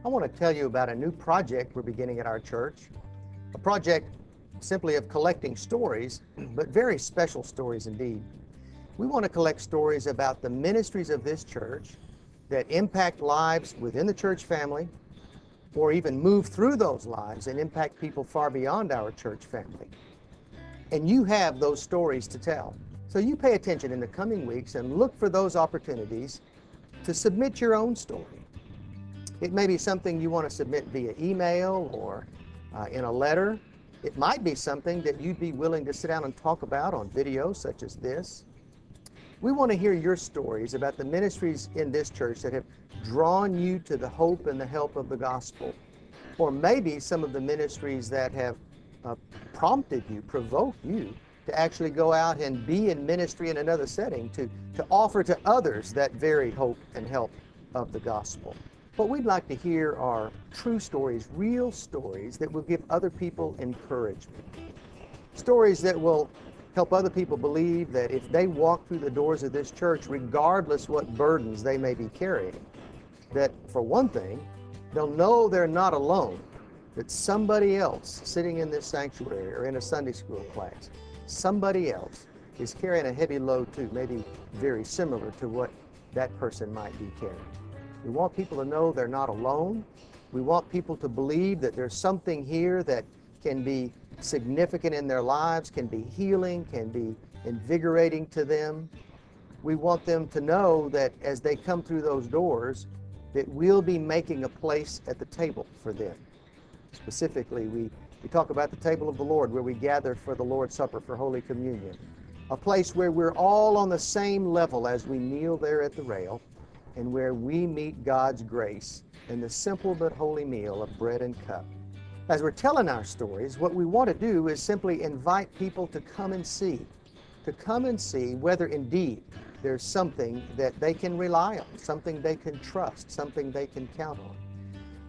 I want to tell you about a new project we're beginning at our church, a project simply of collecting stories, but very special stories indeed. We want to collect stories about the ministries of this church that impact lives within the church family, or even move through those lives and impact people far beyond our church family. And you have those stories to tell. So you pay attention in the coming weeks and look for those opportunities to submit your own story. It may be something you want to submit via email or in a letter. It might be something that you'd be willing to sit down and talk about on video such as this. We want to hear your stories about the ministries in this church that have drawn you to the hope and the help of the gospel. Or maybe some of the ministries that have prompted you, provoked you to actually go out and be in ministry in another setting, to offer to others that very hope and help of the gospel. What we'd like to hear are true stories, real stories that will give other people encouragement. Stories that will help other people believe that if they walk through the doors of this church, regardless what burdens they may be carrying, that for one thing, they'll know they're not alone, that somebody else sitting in this sanctuary or in a Sunday school class, somebody else is carrying a heavy load too, maybe very similar to what that person might be carrying. We want people to know they're not alone. We want people to believe that there's something here that can be significant in their lives, can be healing, can be invigorating to them. We want them to know that as they come through those doors, that we'll be making a place at the table for them. Specifically, we talk about the table of the Lord, where we gather for the Lord's Supper, for Holy Communion. A place where we're all on the same level as we kneel there at the rail, and where we meet God's grace in the simple but holy meal of bread and cup. As we're telling our stories, what we want to do is simply invite people to come and see whether indeed there's something that they can rely on, something they can trust, something they can count on,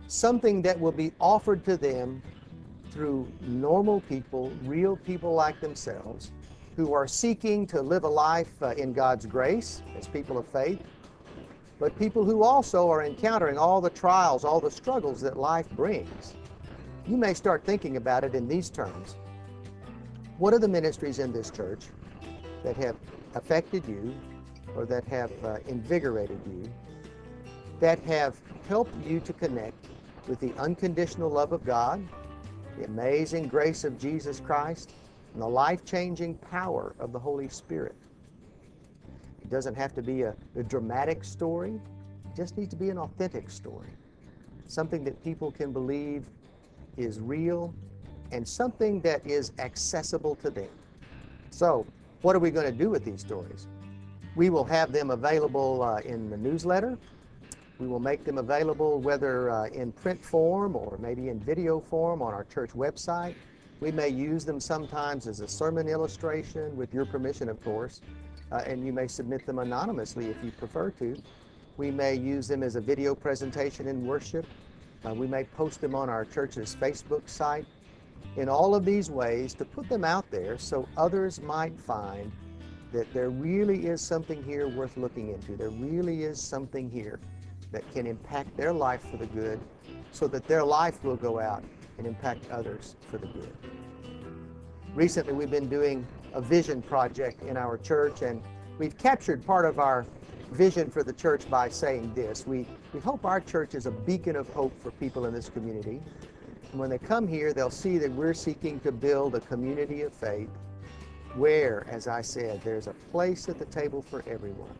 something that will be offered to them through normal people, real people like themselves, who are seeking to live a life in God's grace as people of faith, but people who also are encountering all the trials, all the struggles that life brings. You may start thinking about it in these terms. What are the ministries in this church that have affected you, or that have invigorated you, that have helped you to connect with the unconditional love of God, the amazing grace of Jesus Christ, and the life-changing power of the Holy Spirit? It doesn't have to be a dramatic story. It just needs to be an authentic story. Something that people can believe is real, and something that is accessible to them. So, what are we going to do with these stories? We will have them available in the newsletter. We will make them available whether in print form or maybe in video form on our church website. We may use them sometimes as a sermon illustration, with your permission, of course. And you may submit them anonymously if you prefer to. We may use them as a video presentation in worship. We may post them on our church's Facebook site. In all of these ways, to put them out there so others might find that there really is something here worth looking into. There really is something here that can impact their life for the good, so that their life will go out and impact others for the good. Recently, we've been doing a vision project in our church, and we've captured part of our vision for the church by saying this. We hope our church is a beacon of hope for people in this community. And when they come here, they'll see that we're seeking to build a community of faith where, as I said, there's a place at the table for everyone.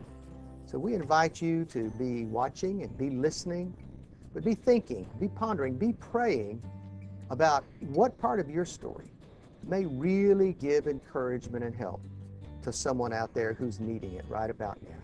So we invite you to be watching and be listening, but be thinking, be pondering, be praying about what part of your story may really give encouragement and help to someone out there who's needing it right about now.